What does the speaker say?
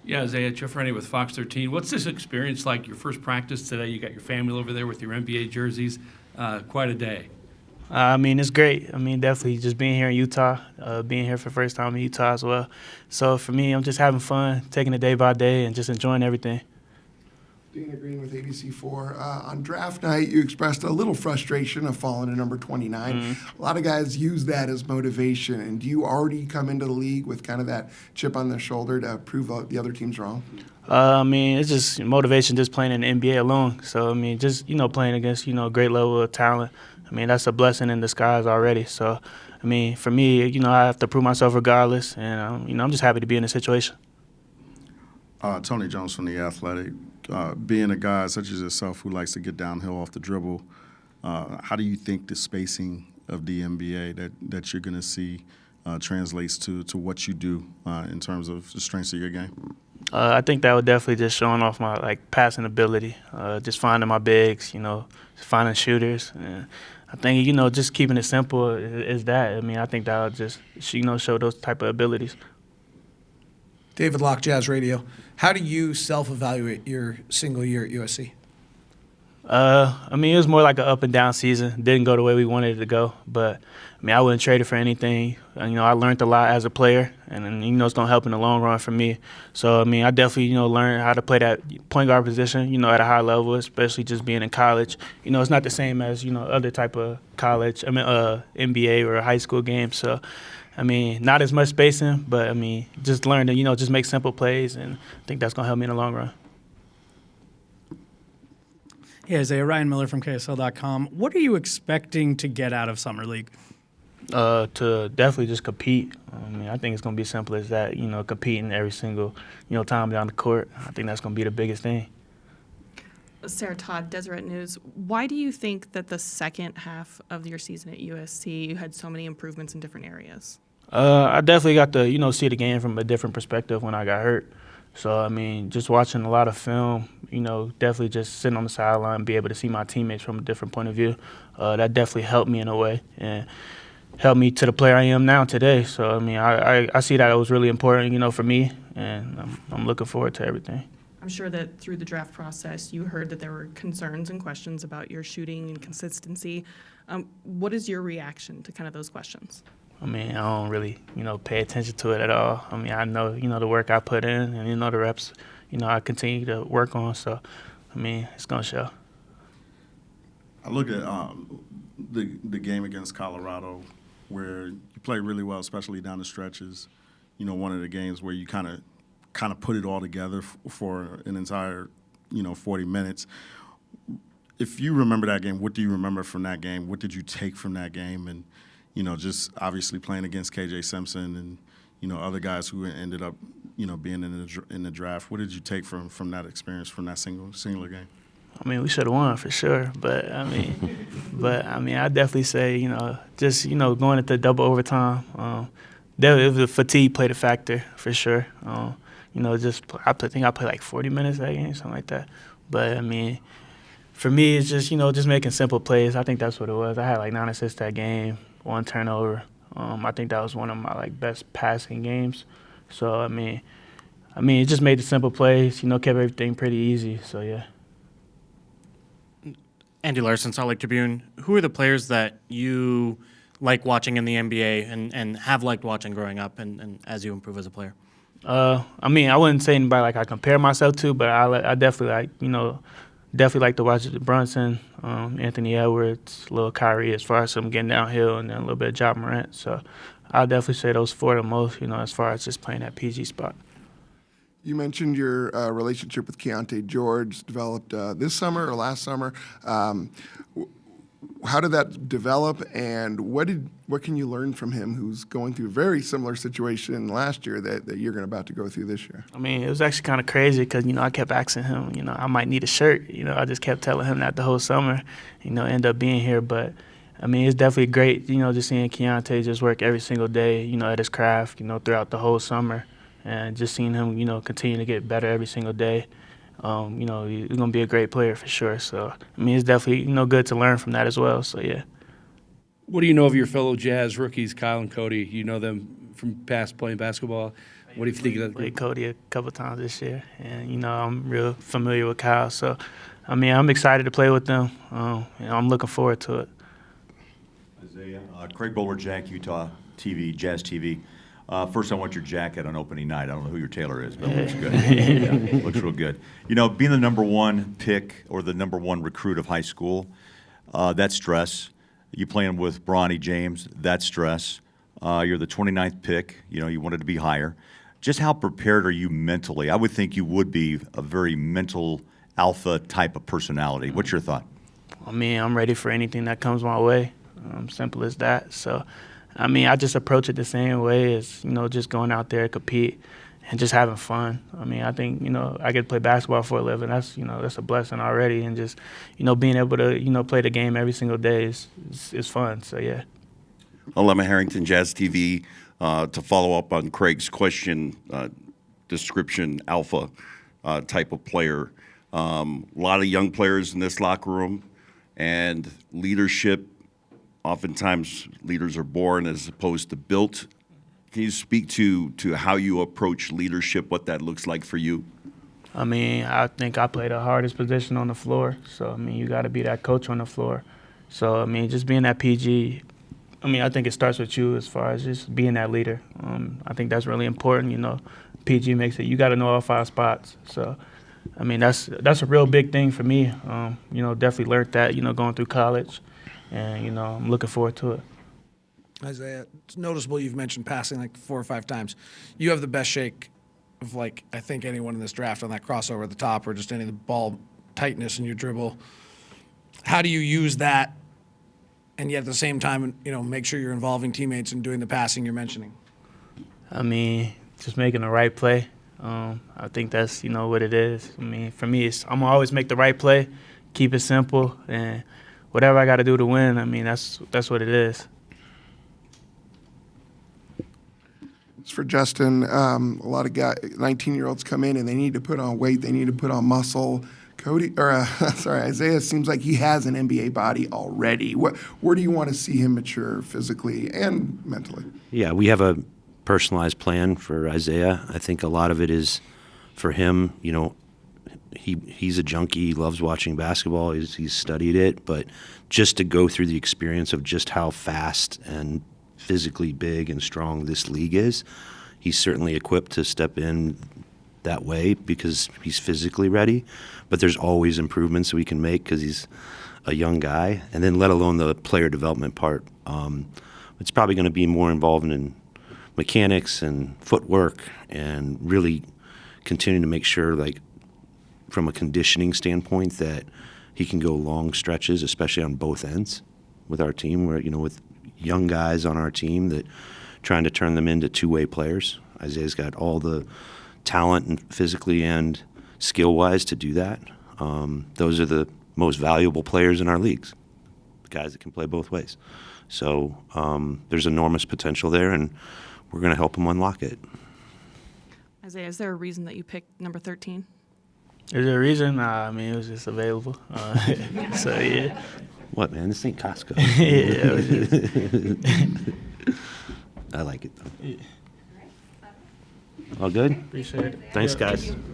Yeah, Isaiah Ciafreni with Fox 13. What's this experience like? Your first practice today, you got your family over there with your NBA jerseys. Quite a day. I mean, it's great. I mean, definitely just being here in Utah, being here for the first time in Utah as well. So for me, I'm just having fun, taking it day by day, and just enjoying everything. Dana Green with ABC4. On draft night, you expressed a little frustration of falling to number 29. Mm-hmm. A lot of guys use that as motivation. And do you already come into the league with kind of that chip on their shoulder to prove the other teams wrong? I mean, it's just motivation just playing in the NBA alone. So, I mean, just, playing against, a great level of talent. I mean, that's a blessing in disguise already. So, I mean, for me, I have to prove myself regardless. And, I'm just happy to be in this situation. Tony Jones from The Athletic. Being a guy such as yourself who likes to get downhill off the dribble, how do you think the spacing of the NBA that you're going to see translates to what you do in terms of the strengths of your game? I think that would definitely just showing off my passing ability, just finding my bigs, finding shooters. And I think just keeping it simple is that. I mean, I think that would just show those type of abilities. David Locke, Jazz Radio. How do you self-evaluate your single year at USC? I mean, it was more like an up and down season. Didn't go the way we wanted it to go, but I mean, I wouldn't trade it for anything. I learned a lot as a player, and it's gonna help in the long run for me. So I mean, I definitely learned how to play that point guard position, at a high level, especially just being in college. It's not the same as other type of college. I mean, NBA or high school games. So. I mean, not as much spacing, but I mean, just learn to, just make simple plays, and I think that's going to help me in the long run. Yeah, Isaiah, Ryan Miller from KSL.com. What are you expecting to get out of Summer League? To definitely just compete. I mean, I think it's going to be simple as that, competing every single, time down the court. I think that's going to be the biggest thing. Sarah Todd, Deseret News. Why do you think that the second half of your season at USC you had so many improvements in different areas? I definitely got to, see the game from a different perspective when I got hurt. So, I mean, just watching a lot of film, definitely just sitting on the sideline, be able to see my teammates from a different point of view, that definitely helped me in a way and helped me to the player I am now today. So, I mean, I see that it was really important, for me, and I'm looking forward to everything. I'm sure that through the draft process, you heard that there were concerns and questions about your shooting and consistency. What is your reaction to kind of those questions? I mean, I don't really, pay attention to it at all. I mean, I know, the work I put in and, the reps, I continue to work on. So, I mean, it's going to show. I look at the game against Colorado where you play really well, especially down the stretches. One of the games where you kind of put it all together for an entire, 40 minutes. If you remember that game, what do you remember from that game? What did you take from that game? And, just obviously playing against KJ Simpson and, other guys who ended up, being in the draft. What did you take from that experience, from that singular game? I mean, we should have won for sure, but I mean, I definitely say, just going into double overtime. The fatigue played a factor for sure. I think I played like 40 minutes that game, something like that. But I mean, for me, it's just just making simple plays. I think that's what it was. I had like 9 assists that game, 1 turnover. I think that was one of my best passing games. So I mean, it just made the simple plays. Kept everything pretty easy. So yeah. Andy Larson, Salt Lake Tribune. Who are the players that you like watching in the NBA and have liked watching growing up and as you improve as a player? I mean, I wouldn't say anybody I compare myself to, but I definitely definitely like to watch Brunson, Anthony Edwards, Lil Kyrie as far as them getting downhill, and then a little bit of Ja Morant. So I'll definitely say those 4 the most, as far as just playing that PG spot. You mentioned your relationship with Keontae George developed this summer or last summer. How did that develop, and what can you learn from him, who's going through a very similar situation last year that you're about to go through this year? I mean, it was actually kind of crazy because, I kept asking him, I might need a shirt. I just kept telling him that the whole summer, end up being here. But, I mean, it's definitely great, just seeing Keontae just work every single day, at his craft, throughout the whole summer. And just seeing him, continue to get better every single day. He's going to be a great player for sure. So, I mean, it's definitely, good to learn from that as well. So, yeah. What do you know of your fellow Jazz rookies, Kyle and Cody? You know them from past playing basketball. What do you think of that Played group? Cody a couple times this year, and I'm real familiar with Kyle. So, I'm excited to play with them. I'm looking forward to it. Isaiah, Craig Bowler, Jack, Utah TV, Jazz TV. First, I want your jacket on opening night. I don't know who your tailor is, but it looks good. Yeah, looks real good. Being the number one pick or the number one recruit of high school, that's stress. You playing with Bronny James, that's stress. You're the 29th pick. You wanted to be higher. Just how prepared are you mentally? I would think you would be a very mental alpha type of personality. What's your thought? I'm ready for anything that comes my way. Simple as that. So, I just approach it the same way as, just going out there, compete, and just having fun. I think, I get to play basketball for a living. That's a blessing already. And just, being able to, play the game every single day is fun. So, yeah. Lemma Harrington, Jazz TV. To follow up on Craig's question, description, alpha type of player. A lot of young players in this locker room, and leadership. Oftentimes, leaders are born as opposed to built. Can you speak to how you approach leadership, what that looks like for you? I think I play the hardest position on the floor. So, you got to be that coach on the floor. So, just being that PG, I think it starts with you as far as just being that leader. I think that's really important. PG makes it. You got to know all 5 spots. So, that's a real big thing for me. Definitely learned that, going through college. And, I'm looking forward to it. Isaiah, it's noticeable you've mentioned passing like 4 or 5 times. You have the best shake of, I think anyone in this draft on that crossover at the top or just any of the ball tightness in your dribble. How do you use that and yet at the same time, make sure you're involving teammates and doing the passing you're mentioning? Just making the right play. I think that's, what it is. For me, I'm always make the right play, keep it simple, and whatever I got to do to win, that's what it is. It's for Justin. A lot of 19-year-olds come in and they need to put on weight. They need to put on muscle. Isaiah seems like he has an NBA body already. Where do you want to see him mature physically and mentally? Yeah, we have a personalized plan for Isaiah. I think a lot of it is for him. He's a junkie. He loves watching basketball. He's studied it, but just to go through the experience of just how fast and physically big and strong this league is, he's certainly equipped to step in that way because he's physically ready. But there's always improvements we can make because he's a young guy, and then let alone the player development part. It's probably going to be more involved in mechanics and footwork and really continuing to make sure, from a conditioning standpoint, that he can go long stretches, especially on both ends with our team, where, with young guys on our team, that trying to turn them into two-way players. Isaiah's got all the talent and physically and skill-wise to do that. Those are the most valuable players in our leagues, the guys that can play both ways. So there's enormous potential there, and we're going to help him unlock it. Isaiah, is there a reason that you picked number 13? Is there a reason? Nah, it was just available. So, yeah. What, man? This ain't Costco. Yeah, it was just, I like it, though. All good? appreciate it. Thanks, guys.